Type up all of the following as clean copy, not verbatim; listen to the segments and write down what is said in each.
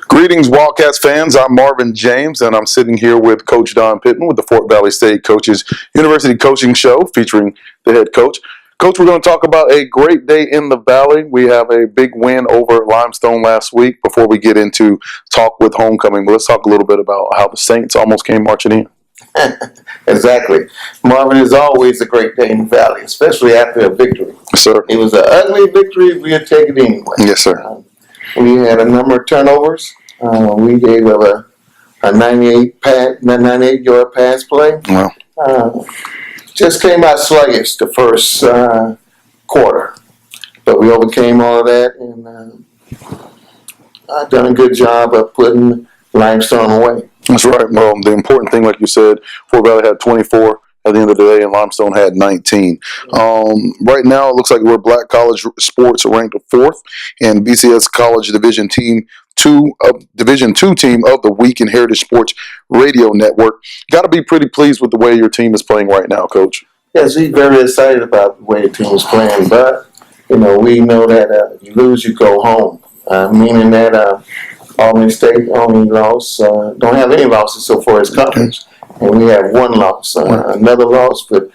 Greetings, Wildcats fans. I'm Marvin James, and I'm sitting here with Coach Don Pittman with the Fort Valley State Coaches University Coaching Show featuring the head coach. Coach, we're going to talk about a great day in the Valley. We have a big win over Limestone last week before we get into talk with homecoming. But let's talk a little bit about how the Saints almost came marching in. Exactly. Marvin, is always a great day in the Valley, especially after a victory. Yes, sir. It was an ugly victory. We'll take it anyway. Yes, sir. We had a number of turnovers. We gave up a 98-yard pass play. Wow. Just came out sluggish the first quarter, but we overcame all of that, and I've done a good job of putting Limestone away. That's right. Well, the important thing, like you said, Fort Valley had 24 at the end of the day, and Limestone had 19. Right now, it looks like we're Black College Sports ranked 4th, and BCS College Division Two team of the week in Heritage Sports Radio Network. Got to be pretty pleased with the way your team is playing right now, Coach. Yes, we're very excited about the way the team is playing, but we know that if you lose, you go home. Meaning that Albany State only lost, don't have any losses so far as conference, and we have one loss. Another loss would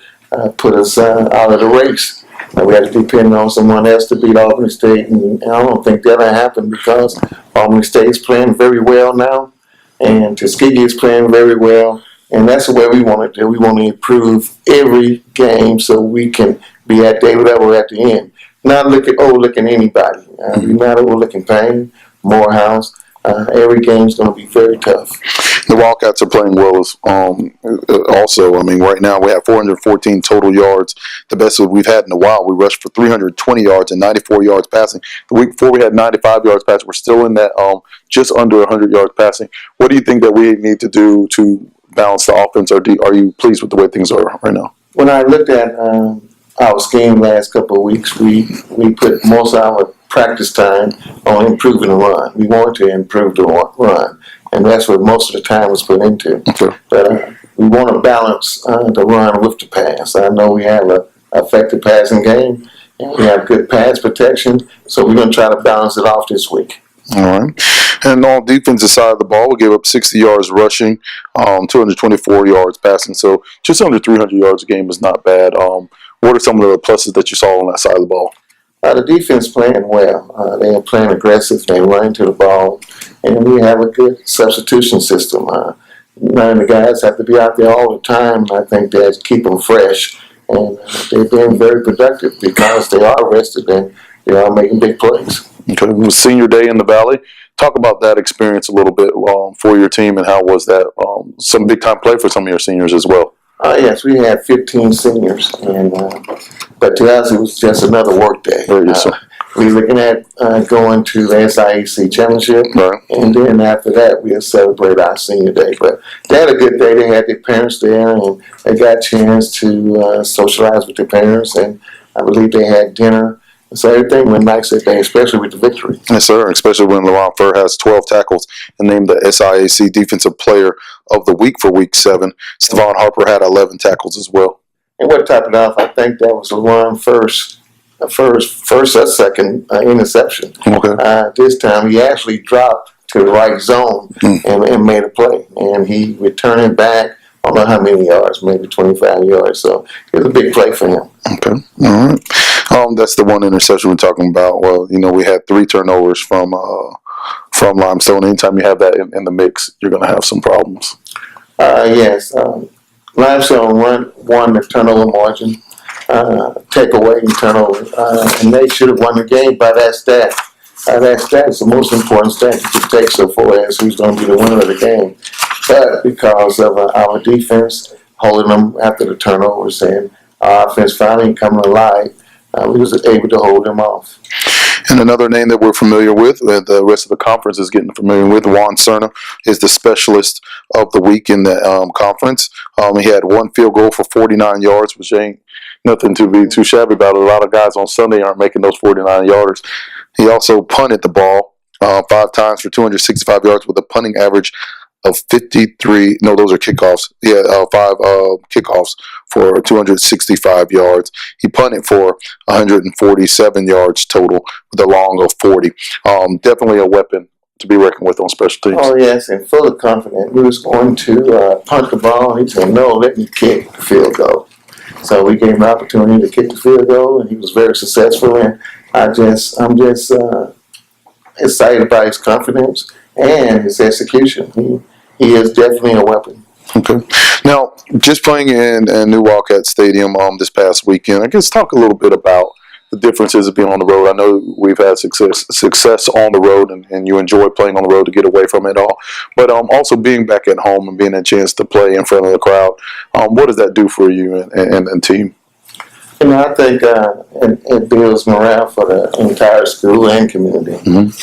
put us out of the race. We have to depend on someone else to beat Albany State, and I don't think that'll happen because Albany State is playing very well now, and Tuskegee is playing very well, and that's the way we want to do. We want to improve every game so we can be at day level at the end. Not overlooking anybody. We're not overlooking Payne, Morehouse. Every game's going to be very tough. The Wildcats are playing well also. I mean, right now we have 414 total yards, the best that we've had in a while. We rushed for 320 yards and 94 yards passing. The week before we had 95 yards passing. We're still in that just under 100 yards passing. What do you think that we need to do to balance the offense, or are you pleased with the way things are right now? When I looked at our scheme last couple of weeks, we put most of our practice time on improving the run. We wanted to improve the run, and that's what most of the time was put into. Okay. But we want to balance the run with the pass. I know we have an effective passing game, and we have good pass protection, so we're going to try to balance it off this week. All right. And on the defensive side of the ball, we gave up 60 yards rushing, 224 yards passing, so just under 300 yards a game is not bad. What are some of the pluses that you saw on that side of the ball? The defense playing well. They are playing aggressive. They run to the ball, and we have a good substitution system. None of the guys have to be out there all the time. I think that keep them fresh, and they've been very productive because they are rested and they are making big plays. Okay, it was senior day in the Valley. Talk about that experience a little bit for your team, and how was that? Some big time play for some of your seniors as well. Yes, we had 15 seniors, and but to us it was just another work day. We were looking at going to the SIAC championship, right, and then after that we'll celebrate our senior day. But they had a good day. They had their parents there, and they got a chance to socialize with their parents, and I believe they had dinner. So everything went nice that day, especially with the victory. Yes, sir, especially when LaRon Fur has 12 tackles and named the SIAC Defensive Player of the Week for Week 7. Stevan Harper had 11 tackles as well. And what topped it off, I think that was LaRon first or second interception. Okay. This time he actually dropped to the right zone and made a play. And he returned it back, I don't know how many yards, maybe 25 yards. So it was a big play for him. Okay. All right. That's the one interception we're talking about. Well, we had 3 turnovers from Limestone. Anytime you have that in the mix, you're going to have some problems. Yes. Limestone won the turnover margin, takeaway and turnover, and they should have won the game by that stat. That stat is the most important stat you can take so far as who's going to be the winner of the game. But because of our defense holding them after the turnovers and our offense finally coming alive, we was able to hold them off. And another name that we're familiar with, the rest of the conference is getting familiar with, Juan Cerna, is the specialist of the week in the conference. He had 1 field goal for 49 yards, which ain't nothing to be too shabby about. A lot of guys on Sunday aren't making those 49 yarders. He also punted the ball 5 times for 265 yards with a punting average of 53. No, those are kickoffs. Yeah, 5 kickoffs for 265 yards. He punted for 147 yards total with a long of 40. Definitely a weapon to be reckoned with on special teams. Oh, yes, and full of confidence. We was going to punt the ball. He said, no, let me kick the field goal. So we gave him an opportunity to kick the field goal, and he was very successful. And I'm just excited about his confidence and his execution. He is definitely a weapon. Okay. Now, just playing in New Wildcat Stadium this past weekend, I guess talk a little bit about the differences of being on the road. I know we've had success on the road, and you enjoy playing on the road to get away from it all. But also being back at home and being a chance to play in front of the crowd, what does that do for you and team? I think it builds morale for the entire school and community,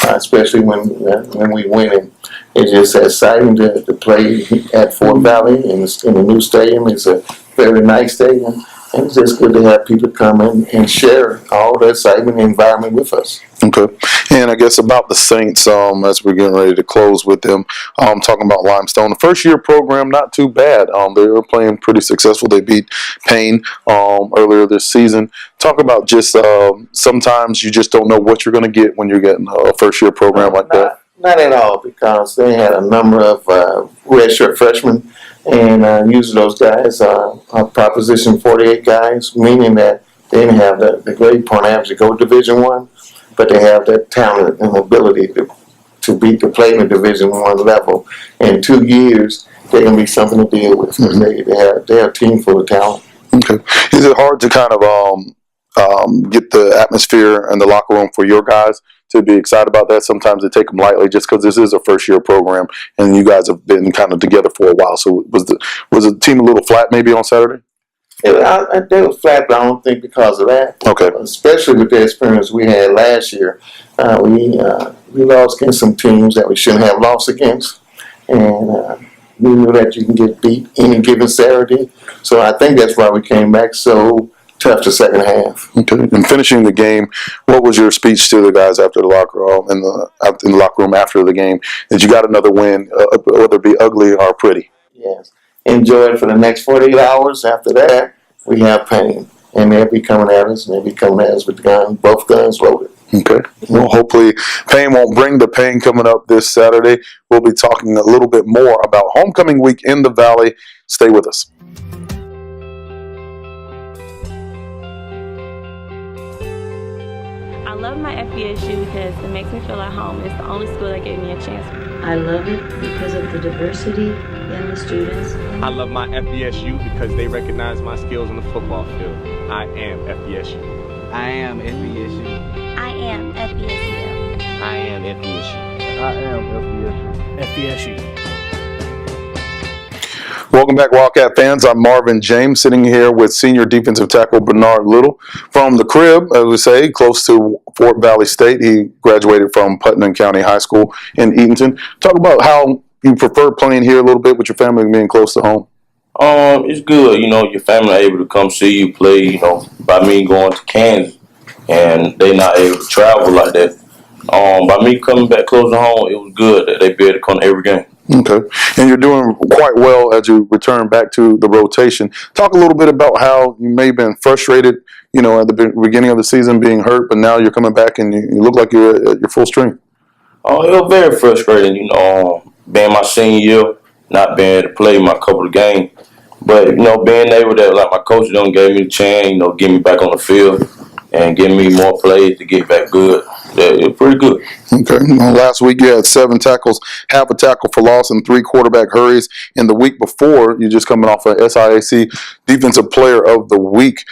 especially when we win. It's just exciting to play at Fort Valley in the new stadium. It's a very nice stadium. And it's just good to have people come in and share all the excitement and environment with us. Okay. And I guess about the Saints, as we're getting ready to close with them, talking about Limestone. The first-year program, not too bad. They were playing pretty successful. They beat Payne earlier this season. Talk about just sometimes you just don't know what you're going to get when you're getting a first-year program like that. Not at all, because they had a number of redshirt freshmen. And usually those guys are Proposition 48 guys, meaning that they didn't have the grade point average to go Division I, but they have that talent and ability to play in the Division I level. In 2 years, they're going to be something to deal with. They're a team full of talent. Okay. Is it hard to kind of get the atmosphere in the locker room for your guys to be excited about that? Sometimes they take them lightly just because this is a first-year program and you guys have been kind of together for a while. So was the team a little flat maybe on Saturday? They were flat, but I don't think because of that. Okay. Especially with the experience we had last year. We lost against some teams that we shouldn't have lost against. And we knew that you can get beat any given Saturday. So I think that's why we came back so tough the second half. Okay. And finishing the game, what was your speech to the guys after the locker room in the locker room after the game? That you got another win, whether it be ugly or pretty? Yes. Enjoy it for the next 48 hours. After that, we have Payne, and they'll be coming at us, with the both guns loaded. Okay. Well, hopefully Payne won't bring the pain coming up this Saturday. We'll be talking a little bit more about homecoming week in the Valley. Stay with us. I love my FVSU because it makes me feel at home. It's the only school that gave me a chance. I love it because of the diversity in the students. I love my FVSU because they recognize my skills on the football field. I am FVSU. I am FVSU. I am FVSU. I am FVSU. I am FVSU. FVSU. Welcome back, Wildcat fans. I'm Marvin James, sitting here with senior defensive tackle Bernard Little from the crib, as we say, close to Fort Valley State. He graduated from Putnam County High School in Eatonton. Talk about how you prefer playing here a little bit with your family and being close to home. It's good. Your family are able to come see you play, by me going to Kansas, and they not able to travel like that. By me coming back close to home, it was good that they be able to come to every game. Okay. And you're doing quite well as you return back to the rotation. Talk a little bit about how you may have been frustrated, at the beginning of the season being hurt, but now you're coming back and you look like you're at your full strength. It was very frustrating, being my senior year, not being able to play my couple of games. But, being able to, like my coach gave me the chance, get me back on the field and give me more plays to get back good. It was pretty good. Okay. Well, last week you had 7 tackles, half a tackle for loss, and 3 quarterback hurries. And the week before, you're just coming off a SIAC Defensive Player of the Week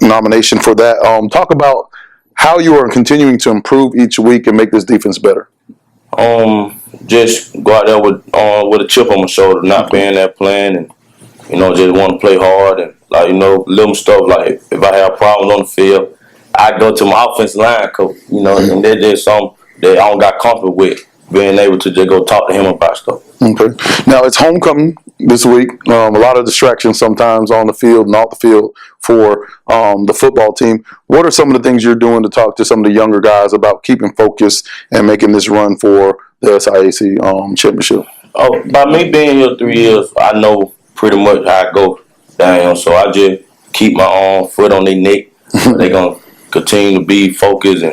nomination for that. Talk about how you are continuing to improve each week and make this defense better. Just go out there with a chip on my shoulder, not being that playing, and just want to play hard and little stuff like if I have problems on the field, I go to my offensive line coach, and they're just something that I don't got comfortable with. being able to just go talk to him about stuff. Okay. Now it's homecoming this week. A lot of distractions sometimes on the field and off the field for the football team. What are some of the things you're doing to talk to some of the younger guys about keeping focused and making this run for the SIAC championship? Oh, by me being here 3 years, I know pretty much how I go down here. So I just keep my foot on their neck. They're going to continue to be focused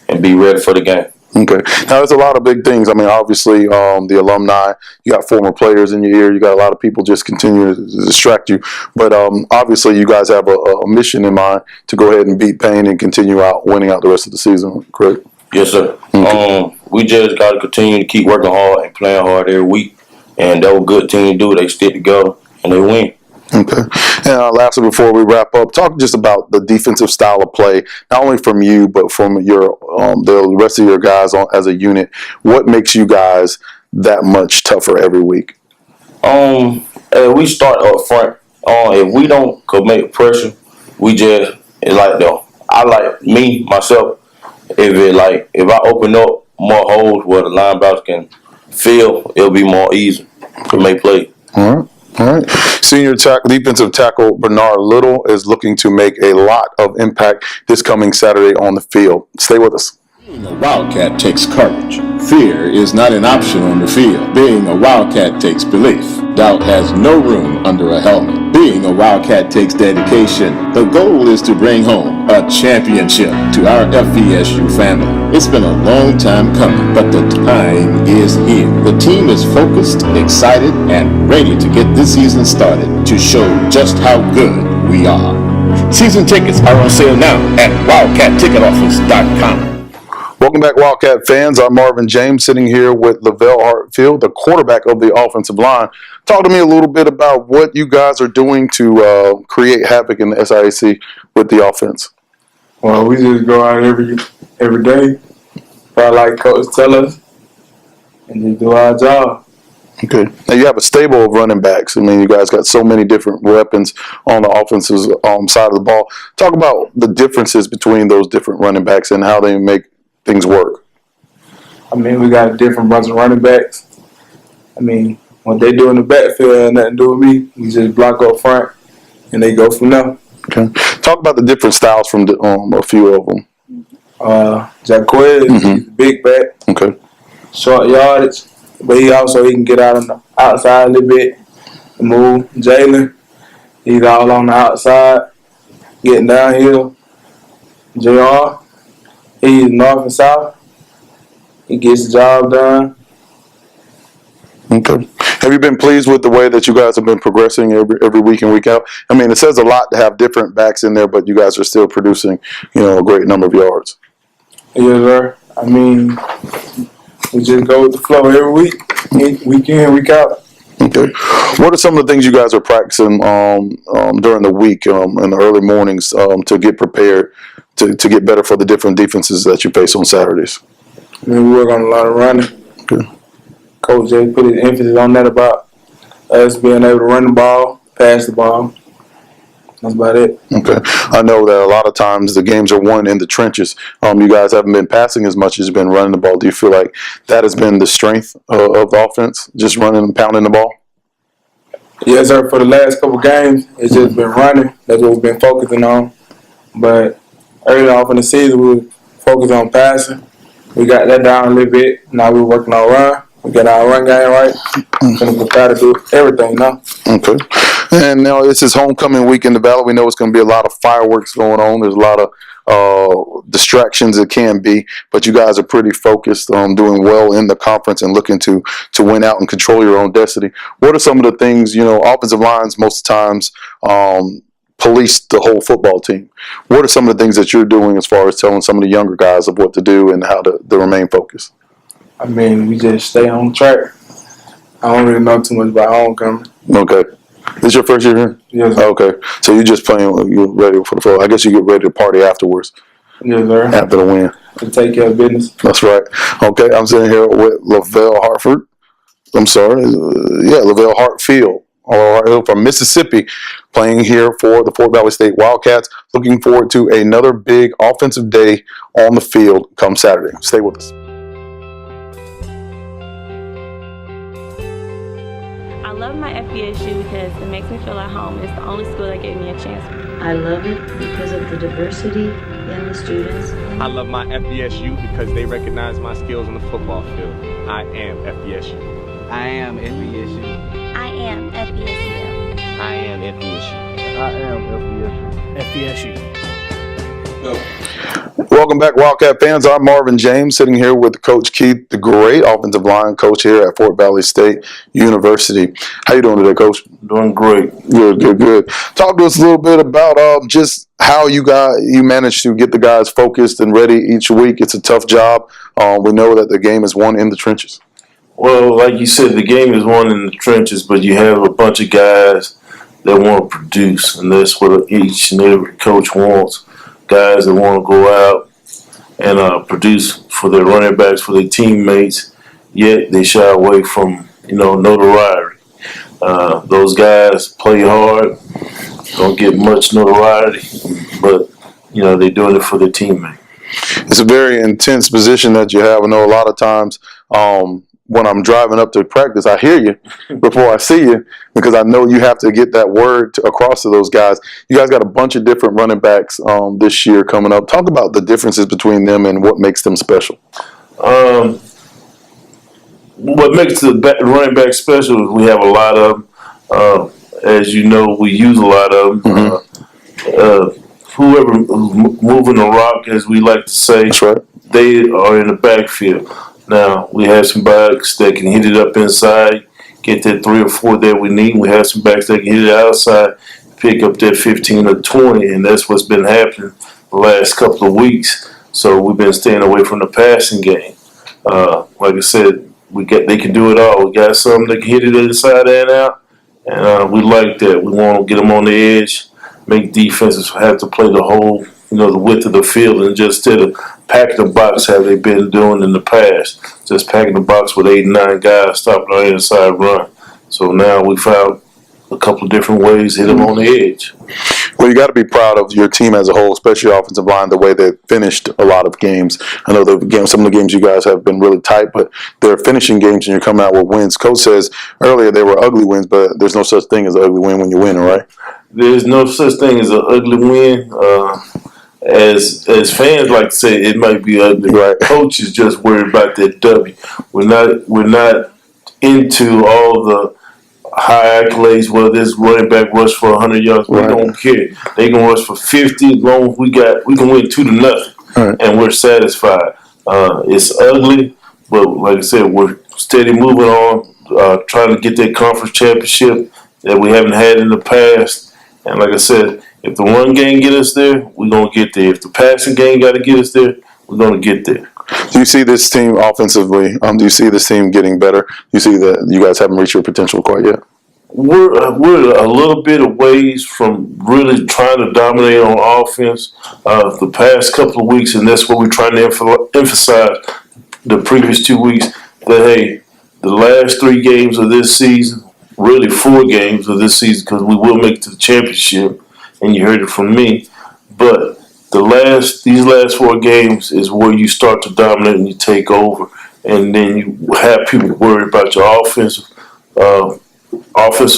and be ready for the game. Okay. Now, there's a lot of big things. I mean, obviously, the alumni, you got former players in your ear. You got a lot of people just continue to distract you. But obviously, you guys have a mission in mind to go ahead and beat Payne and continue winning out the rest of the season, correct? Yes, sir. Okay. We just got to continue to keep working hard and playing hard every week. And they're a good team to do. They stick together and they win. Okay. And lastly, before we wrap up, talk just about the defensive style of play, not only from you, but from your the rest of your guys as a unit. What makes you guys that much tougher every week? We start up front. If we don't commit pressure, we just I like me myself. If I open up more holes where the linebackers can fill, it'll be more easy to make plays. All right. All right. Senior defensive tackle Bernard Little is looking to make a lot of impact this coming Saturday on the field. Stay with us. Being a Wildcat takes courage. Fear is not an option on the field. Being a Wildcat takes belief. Doubt has no room under a helmet. Being a Wildcat takes dedication. The goal is to bring home a championship to our FVSU family. It's been a long time coming, but the time is here. The team is focused, excited, and ready to get this season started to show just how good we are. Season tickets are on sale now at wildcatticketoffice.com. Welcome back, Wildcat fans. I'm Marvin James, sitting here with Lavelle Hartfield, the quarterback of the offensive line. Talk to me a little bit about what you guys are doing to create havoc in the SIAC with the offense. Well, we just go out every day, like Coach tell us, and just do our job. Okay. Now you have a stable of running backs. I mean, you guys got so many different weapons on the offensive side of the ball. Talk about the differences between those different running backs and how they make things work. I mean, we got a different bunch of running backs. I mean, what they do in the backfield has nothing to do with me. We just block up front, and they go from there. Okay. Talk about the different styles from a few of them. Jaquez, he's a big back. Okay. Short yardage, but he can get out on the outside a little bit and move. Jalen, he's all on the outside, getting downhill. JR, he's north and south. He gets the job done. Okay. Have you been pleased with the way that you guys have been progressing every week in, week out? I mean, it says a lot to have different backs in there, but you guys are still producing, a great number of yards. Yes, sir. I mean, we just go with the flow every week in, week out. Okay. What are some of the things you guys are practicing during the week in the early mornings to get prepared to get better for the different defenses that you face on Saturdays? I mean, we work on a lot of running. Okay. Coach Jay put his emphasis on that about us being able to run the ball, pass the ball. That's about it. Okay. I know that a lot of times the games are won in the trenches. You guys haven't been passing as much as you've been running the ball. Do you feel like that has been the strength of the offense, just running and pounding the ball? Yes, sir. For the last couple games, it's just been running. That's what we've been focusing on. But early off in the season, we were focused on passing. We got that down a little bit. Now we're working on run. We got our run game right. We're going to try to do everything now. Okay. And now this is homecoming week in the Valley. We know it's going to be a lot of fireworks going on. There's a lot of distractions it can be, but you guys are pretty focused on doing well in the conference and looking to win out and control your own destiny. What are some of the things, offensive lines most times police the whole football team. What are some of the things that you're doing as far as telling some of the younger guys of what to do and how to remain focused? I mean, we just stay on track. I don't really know too much about homecoming. Okay. This your first year here? Yes, sir. Okay. So you're just playing, you're ready for the flow. I guess you get ready to party afterwards. Yes, sir. After the win. To take care of business. That's right. Okay. I'm sitting here with Lavelle Hartfield. From Mississippi, playing here for the Fort Valley State Wildcats. Looking forward to another big offensive day on the field come Saturday. Stay with us. love my FVSU because it makes me feel at home. It's the only school that gave me a chance. I love it because of the diversity in the students. I love my FVSU because they recognize my skills on the football field. I am FVSU. I am FVSU. I am FVSU. I am FVSU. I am FVSU. Welcome back, Wildcat fans. I'm Marvin James, sitting here with Coach Keith, the great offensive line coach here at Fort Valley State University. How you doing today, Coach? Doing great. Good. Talk to us a little bit about just how you managed to get the guys focused and ready each week. It's a tough job. We know that the game is won in the trenches. Well, like you said, the game is won in the trenches, but you have a bunch of guys that want to produce, and that's what each and every coach wants. Guys that want to go out and produce for their running backs, for their teammates, yet they shy away from, notoriety. Those guys play hard, don't get much notoriety, but, they're doing it for their teammate. It's a very intense position that you have. I know a lot of times when I'm driving up to practice, I hear you before I see you because I know you have to get that word across to those guys. You guys got a bunch of different running backs this year coming up. Talk about the differences between them and what makes them special. What makes the running back special is we have a lot of them. As you know, we use a lot of them. Whoever moving the rock, as we like to say, That's right. They are in the backfield. Now, we have some backs that can hit it up inside, get that 3 or 4 that we need. We have some backs that can hit it outside, pick up that 15 or 20, and that's what's been happening the last couple of weeks. So we've been staying away from the passing game. Like I said, they can do it all. We got some that can hit it inside and out, and we like that. We want to get them on the edge, make defenses have to play the whole, the width of the field, and just instead of packing the box how they've been doing in the past, just packing the box with 8 and 9 guys stopping our inside run. So now we found a couple of different ways to hit them on the edge. Well, you got to be proud of your team as a whole, especially your offensive line, the way they finished a lot of games. I know some of the games you guys have been really tight, but they're finishing games and you're coming out with wins. Coach says earlier they were ugly wins, but there's no such thing as an ugly win when you win, right? There's no such thing as an ugly win. As fans like to say, it might be ugly. Right. Coach is just worried about that W. We're not into all the high accolades. Well, this running back rush for 100 yards. We don't care. They can rush for 50 as long as we can win 2-0, and we're satisfied. It's ugly, but like I said, we're steady moving on, trying to get that conference championship that we haven't had in the past. And like I said, if the run game get us there, we're going to get there. If the passing game got to get us there, we're going to get there. Do you see this team offensively? Do you see this team getting better? Do you see that you guys haven't reached your potential quite yet? We're a little bit of ways from really trying to dominate on offense the past couple of weeks, and that's what we're trying to emphasize the previous 2 weeks, that, hey, the last 3 games of this season, really 4 games of this season, because we will make it to the championship, and you heard it from me, but these last 4 games is where you start to dominate and you take over, and then you have people worried about your offensive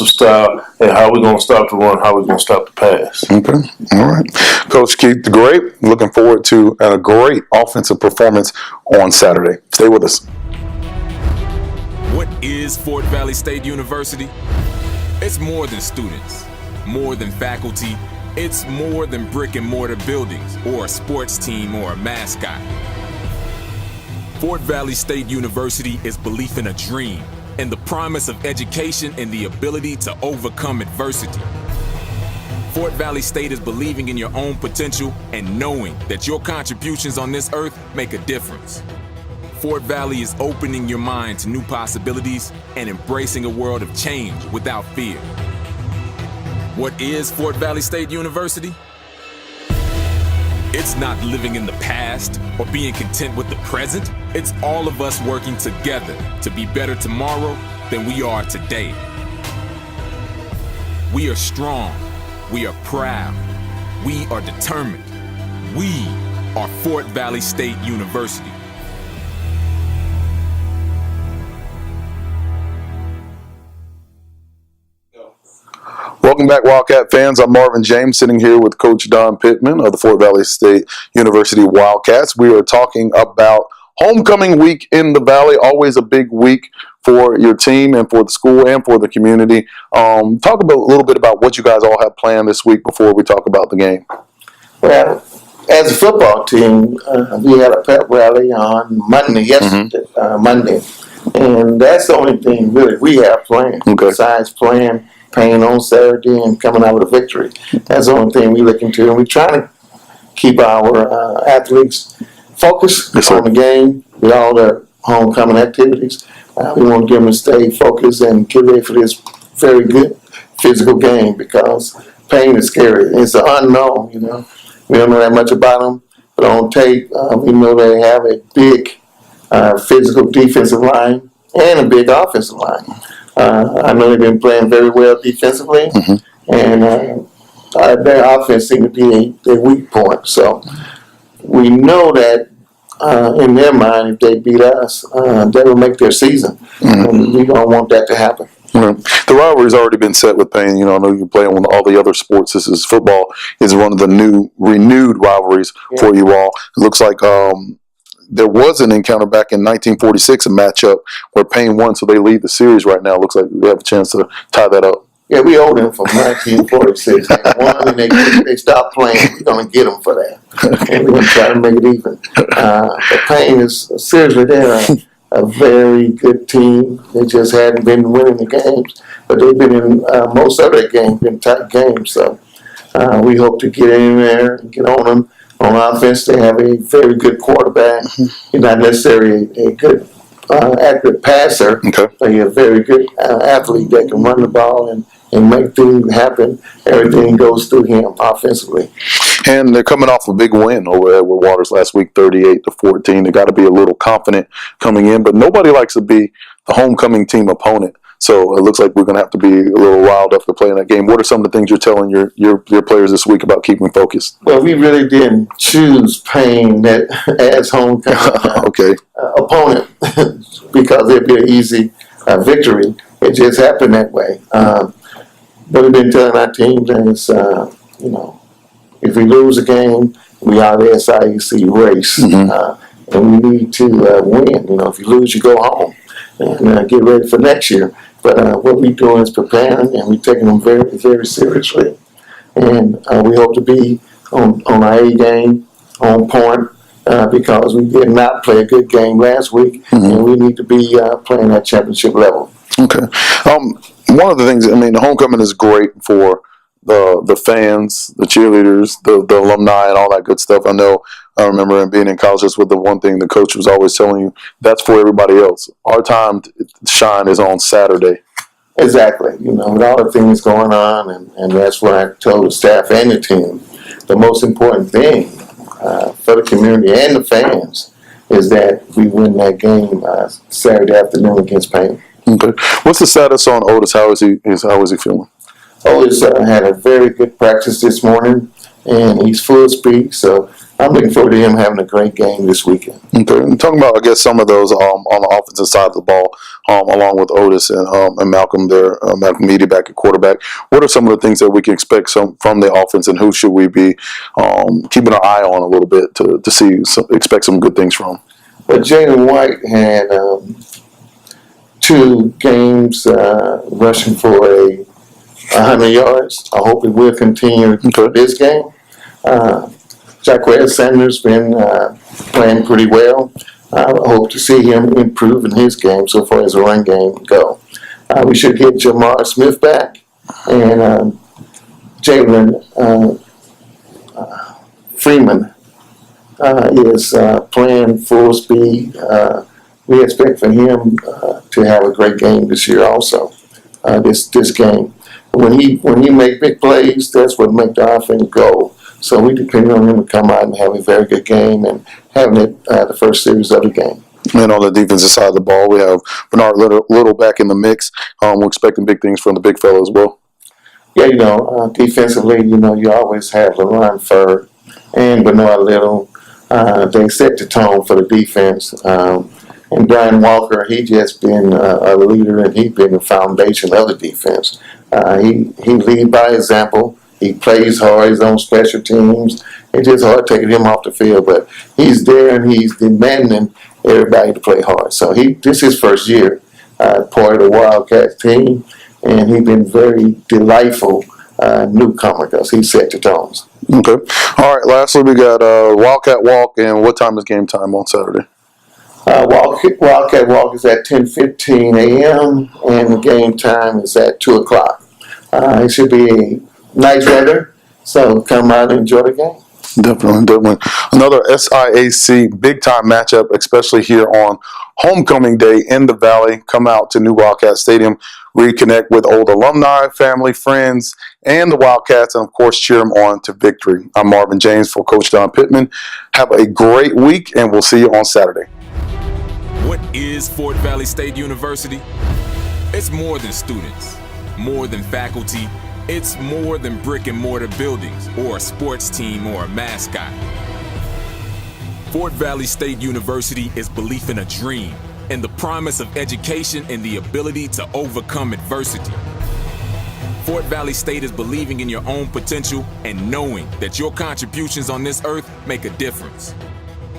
style and how we're going to stop the run, how we're going to stop the pass. Okay, all right. Coach Keith, the great. Looking forward to a great offensive performance on Saturday. Stay with us. What is Fort Valley State University? It's more than students, more than faculty. It's more than brick and mortar buildings or a sports team or a mascot. Fort Valley State University is belief in a dream and the promise of education and the ability to overcome adversity. Fort Valley State is believing in your own potential and knowing that your contributions on this earth make a difference. Fort Valley is opening your mind to new possibilities and embracing a world of change without fear. What is Fort Valley State University? It's not living in the past or being content with the present. It's all of us working together to be better tomorrow than we are today. We are strong. We are proud. We are determined. We are Fort Valley State University. Welcome back, Wildcat fans. I'm Marvin James, sitting here with Coach Don Pittman of the Fort Valley State University Wildcats. We are talking about homecoming week in the Valley, always a big week for your team and for the school and for the community. Talk a little bit about what you guys all have planned this week before we talk about the game. Well, as a football team, we had a pep rally on Monday, Monday. And that's the only thing really we have planned. Besides playing Payne on Saturday and coming out with a victory. That's the only thing we look into. And we try to keep our athletes focused on the game with all the homecoming activities. We want to get them to stay focused and get ready for this very good physical game because Payne is scary. It's an unknown, you know. We don't know that much about them, but on tape, we know they have a big physical defensive line and a big offensive line. I know they've been playing very well defensively, and their offense seems to be their weak point. So we know that in their mind, if they beat us, they will make their season, and we don't want that to happen. The rivalry's already been set with Payne. You know, I know you play on all the other sports. This is football is one of the new renewed rivalries for you all. It looks like there was an encounter back in 1946, a matchup where Payne won, so they lead the series right now. It looks like we have a chance to tie that up. Yeah, we owe them from 1946. They won and they stopped playing. We're going to get them for that. And we're going to try to make it even. But Payne is seriously, they're a very good team. They just hadn't been winning the games, but they've been in most of their games, been tight games. So we hope to get in there and get on them. On offense, they have a very good quarterback. He's not necessarily a good, accurate passer, but he's a very good athlete that can run the ball and make things happen. Everything goes through him offensively. And they're coming off a big win over Edward Waters last week, 38-14. They got to be a little confident coming in, but nobody likes to be the homecoming team opponent. So it looks like we're going to have to be a little riled up to play in that game. What are some of the things you're telling your players this week about keeping focused? Well, we really didn't choose Payne as homecoming opponent because it'd be an easy victory. It just happened that way. But we've been telling our teams that you know, if we lose a game, we are the SIAC race, and we need to win. You know, if you lose, you go home and get ready for next year. But what we're doing is preparing, and we're taking them very, very seriously. And we hope to be on our A game, on point, because we did not play a good game last week, and we need to be playing at championship level. Okay. One of the things, I mean, the homecoming is great for the fans, the cheerleaders, the alumni, and all that good stuff. I remember being in college, that's what the one thing the coach was always telling you, that's for everybody else. Our time to shine is on Saturday. Exactly. You know, with all the things going on, and that's what I told the staff and the team, the most important thing for the community and the fans is that we win that game Saturday afternoon against Payne. Okay. What's the status on Otis? How is he feeling? Otis had a very good practice this morning, and he's full speed, so I'm looking forward to him having a great game this weekend. Okay. And talking about, I guess, some of those on the offensive side of the ball, along with Otis and Malcolm there, Malcolm Meady back at quarterback. What are some of the things that we can expect from the offense, and who should we be keeping our eye on a little bit to expect some good things from? Well, Jalen White had 2 games rushing for 100 yards. I hope he will continue this game. Jacquez Sanders been playing pretty well. I hope to see him improve in his game so far as the run game go. We should get Jamar Smith back, and Jalen Freeman is playing full speed. We expect for him to have a great game this year also, this game. When he make big plays, that's what make the offense go. So we depend on him to come out and have a very good game and having it the first series of the game. And on the defensive side of the ball, we have Bernard Little back in the mix. We're expecting big things from the big fellow as well. Yeah, you know, defensively, you know, you always have LaRon Furr and Bernard Little. They set the tone for the defense. And Brian Walker, he just been a leader, and he's been the foundation of the defense. He leads by example. He plays hard. He's on special teams. It's just hard taking him off the field, but he's there and he's demanding everybody to play hard. So this is his first year part of the Wildcat team, and he's been very delightful newcomer because he set the tones. Okay. All right. Lastly, we got Wildcat Walk, and what time is game time on Saturday? Wildcat Walk is at 10:15 a.m. and the game time is at 2 o'clock. It should be nice weather, so come out and enjoy the game. Definitely. Another SIAC big-time matchup, especially here on homecoming day in the Valley. Come out to New Wildcat Stadium, reconnect with old alumni, family, friends, and the Wildcats, and, of course, cheer them on to victory. I'm Marvin James for Coach Don Pittman. Have a great week, and we'll see you on Saturday. What is Fort Valley State University? It's more than students, more than faculty. It's more than brick and mortar buildings or a sports team or a mascot. Fort Valley State University is belief in a dream and the promise of education and the ability to overcome adversity. Fort Valley State is believing in your own potential and knowing that your contributions on this earth make a difference.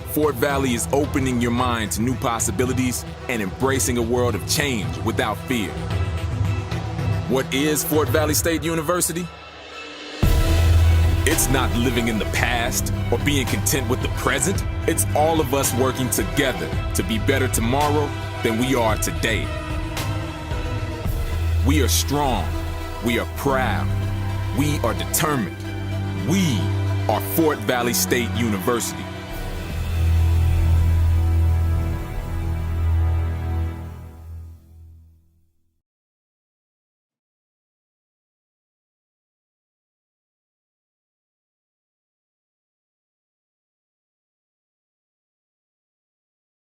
Fort Valley is opening your mind to new possibilities and embracing a world of change without fear. What is Fort Valley State University? It's not living in the past or being content with the present. It's all of us working together to be better tomorrow than we are today. We are strong. We are proud. We are determined. We are Fort Valley State University.